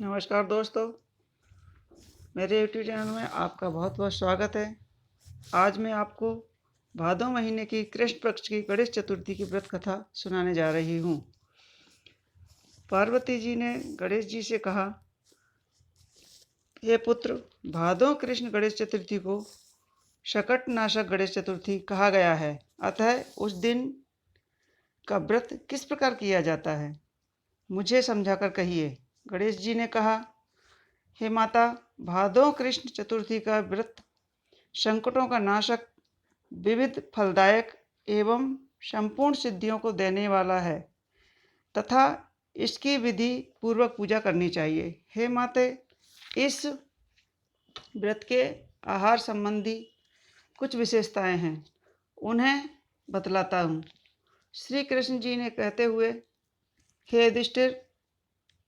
नमस्कार दोस्तों, मेरे यूट्यूब चैनल में आपका बहुत बहुत स्वागत है। आज मैं आपको भादो महीने की कृष्ण पक्ष की गणेश चतुर्थी की व्रत कथा सुनाने जा रही हूँ। पार्वती जी ने गणेश जी से कहा, हे पुत्र, भादो कृष्ण गणेश चतुर्थी को शकट नाशक गणेश चतुर्थी कहा गया है। अतः उस दिन का व्रत किस प्रकार किया जाता है, मुझे समझाकर कहिए। गणेश जी ने कहा, हे माता, भादो कृष्ण चतुर्थी का व्रत संकटों का नाशक, विविध फलदायक एवं संपूर्ण सिद्धियों को देने वाला है तथा इसकी विधि पूर्वक पूजा करनी चाहिए। हे माते, इस व्रत के आहार संबंधी कुछ विशेषताएं हैं, उन्हें बतलाता हूँ। श्री कृष्ण जी ने कहते हुए, हे युधिष्ठिर,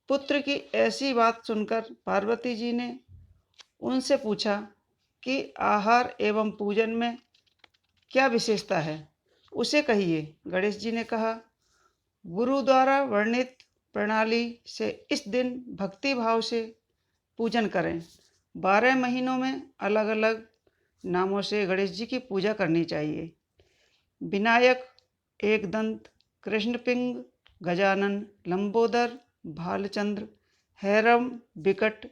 पुत्र की ऐसी बात सुनकर पार्वती जी ने उनसे पूछा कि आहार एवं पूजन में क्या विशेषता है, उसे कहिए। गणेश जी ने कहा, गुरु द्वारा वर्णित प्रणाली से इस दिन भक्ति भाव से पूजन करें। 12 महीनों में अलग अलग नामों से गणेश जी की पूजा करनी चाहिए। विनायक, एकदंत, कृष्णपिंग, गजानन, लंबोदर, भालचंद्र, हैरम, विकट,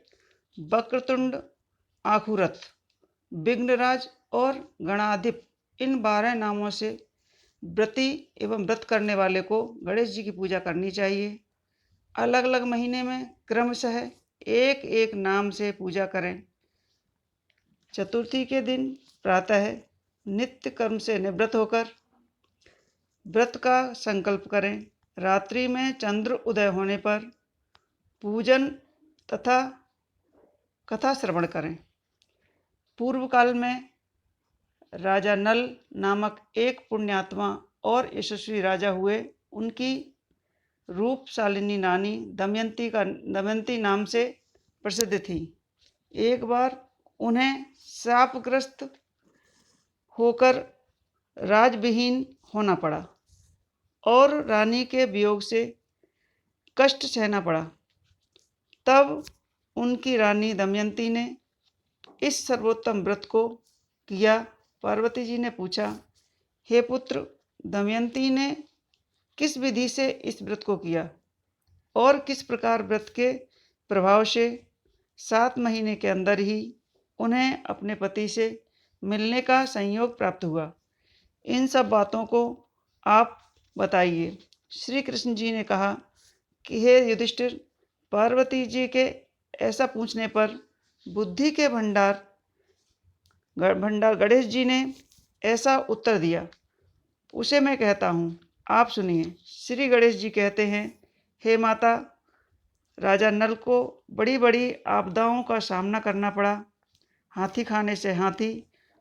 वक्रतुंड, आखुरथ, विघ्नराज और गणाधिप, इन 12 नामों से व्रती एवं व्रत करने वाले को गणेश जी की पूजा करनी चाहिए। अलग अलग महीने में क्रमशः एक एक नाम से पूजा करें। चतुर्थी के दिन प्रातः नित्य कर्म से निवृत्त होकर व्रत का संकल्प करें। रात्रि में चंद्र उदय होने पर पूजन तथा कथा श्रवण करें। पूर्व काल में राजा नल नामक एक पुण्यात्मा और यशस्वी राजा हुए। उनकी रूपशालिनी नानी दमयंती नाम से प्रसिद्ध थी। एक बार उन्हें शापग्रस्त होकर राजविहीन होना पड़ा और रानी के वियोग से कष्ट सहना पड़ा। तब उनकी रानी दमयंती ने इस सर्वोत्तम व्रत को किया। पार्वती जी ने पूछा, हे पुत्र, दमयंती ने किस विधि से इस व्रत को किया और किस प्रकार व्रत के प्रभाव से 7 महीने के अंदर ही उन्हें अपने पति से मिलने का संयोग प्राप्त हुआ? इन सब बातों को आप बताइए। श्री कृष्ण जी ने कहा कि हे युधिष्ठिर, पार्वती जी के ऐसा पूछने पर बुद्धि के भंडार गणेश जी ने ऐसा उत्तर दिया, उसे मैं कहता हूँ, आप सुनिए। श्री गणेश जी कहते हैं, हे माता, राजा नल को बड़ी बड़ी आपदाओं का सामना करना पड़ा। हाथी खाने से हाथी,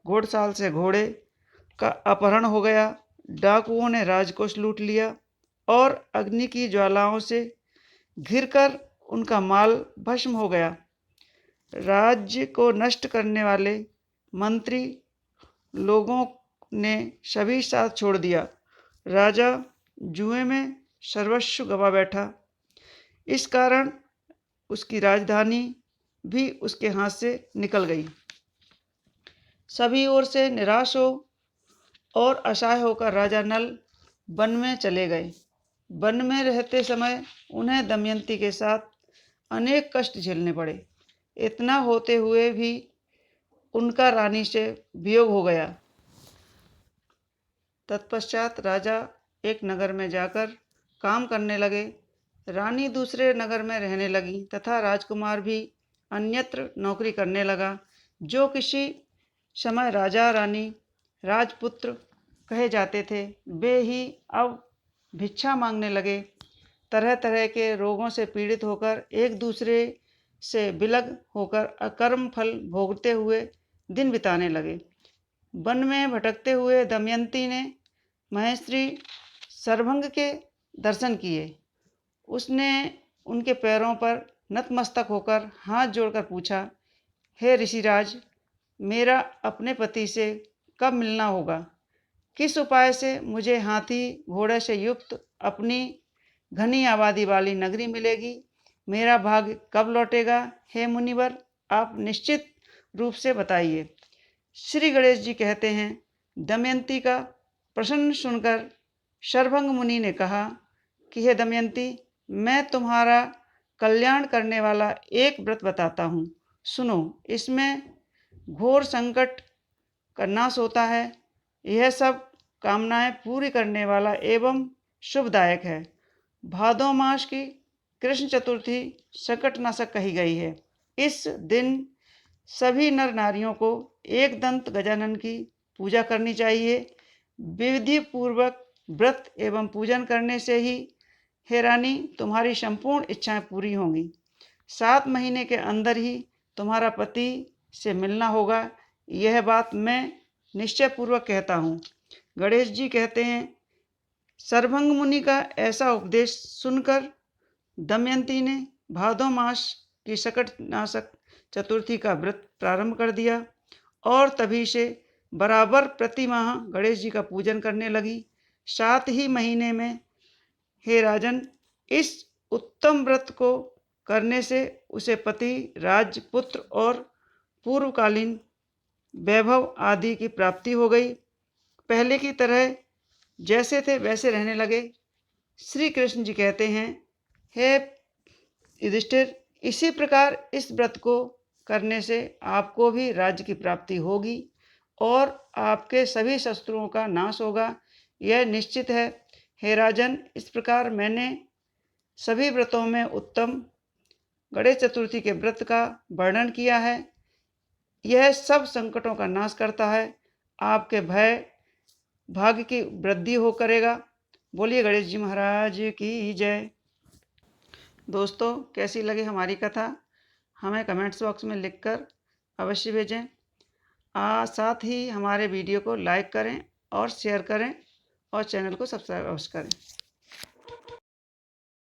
घोड़साल से घोड़े का अपहरण हो गया, डाकुओं ने राजकोष लूट लिया और अग्नि की ज्वालाओं से घिरकर उनका माल भस्म हो गया। राज्य को नष्ट करने वाले मंत्री लोगों ने सभी साथ छोड़ दिया। राजा जुए में सर्वस्व गवा बैठा। इस कारण उसकी राजधानी भी उसके हाथ से निकल गई। सभी ओर से निराश हो और असहाय होकर राजा नल वन में चले गए। वन में रहते समय उन्हें दमयंती के साथ अनेक कष्ट झेलने पड़े। इतना होते हुए भी उनका रानी से वियोग हो गया। तत्पश्चात राजा एक नगर में जाकर काम करने लगे, रानी दूसरे नगर में रहने लगी तथा राजकुमार भी अन्यत्र नौकरी करने लगा। जो किसी समय राजा रानी राजपुत्र कहे जाते थे, वे ही अब भिक्षा मांगने लगे। तरह तरह के रोगों से पीड़ित होकर एक दूसरे से विलग होकर अकर्म फल भोगते हुए दिन बिताने लगे। वन में भटकते हुए दमयंती ने महेश्वरी सरभंग के दर्शन किए। उसने उनके पैरों पर नतमस्तक होकर हाथ जोड़कर पूछा, हे ऋषिराज, मेरा अपने पति से कब मिलना होगा? किस उपाय से मुझे हाथी घोड़े से युक्त अपनी घनी आबादी वाली नगरी मिलेगी? मेरा भाग्य कब लौटेगा हे मुनिवर, आप निश्चित रूप से बताइए। श्री गणेश जी कहते हैं, दमयंती का प्रश्न सुनकर शरभंग मुनि ने कहा कि हे दमयंती, मैं तुम्हारा कल्याण करने वाला एक व्रत बताता हूँ, सुनो। इसमें घोर संकट का नाश होता है। यह सब कामनाएं पूरी करने वाला एवं शुभदायक है। भादो मास की कृष्ण चतुर्थी संकटनाशक कही गई है। इस दिन सभी नर नारियों को एक दंत गजानन की पूजा करनी चाहिए। विधि पूर्वक व्रत एवं पूजन करने से ही हे रानी तुम्हारी संपूर्ण इच्छाएं पूरी होंगी। 7 महीने के अंदर ही तुम्हारा पति से मिलना होगा। यह बात मैं निश्चय पूर्वक कहता हूँ। गणेश जी कहते हैं, शरभंग मुनि का ऐसा उपदेश सुनकर दमयंती ने भादो मास की संकटनाशक चतुर्थी का व्रत प्रारंभ कर दिया और तभी से बराबर प्रति माह गणेश जी का पूजन करने लगी। 7 ही महीने में हे राजन, इस उत्तम व्रत को करने से उसे पति, राज्य, पुत्र और पूर्वकालीन वैभव आदि की प्राप्ति हो गई। पहले की तरह जैसे थे वैसे रहने लगे। श्री कृष्ण जी कहते हैं, हे युधिष्ठिर, इसी प्रकार इस व्रत को करने से आपको भी राज्य की प्राप्ति होगी और आपके सभी शत्रुओं का नाश होगा, यह निश्चित है। हे राजन, इस प्रकार मैंने सभी व्रतों में उत्तम गणेश चतुर्थी के व्रत का वर्णन किया है। यह सब संकटों का नाश करता है, आपके भाग्य की वृद्धि हो करेगा। बोलिए गणेश जी महाराज की जय। दोस्तों, कैसी लगी हमारी कथा हमें कमेंट्स बॉक्स में लिखकर अवश्य भेजें। साथ ही हमारे वीडियो को लाइक करें और शेयर करें और चैनल को सब्सक्राइब अवश्य करें।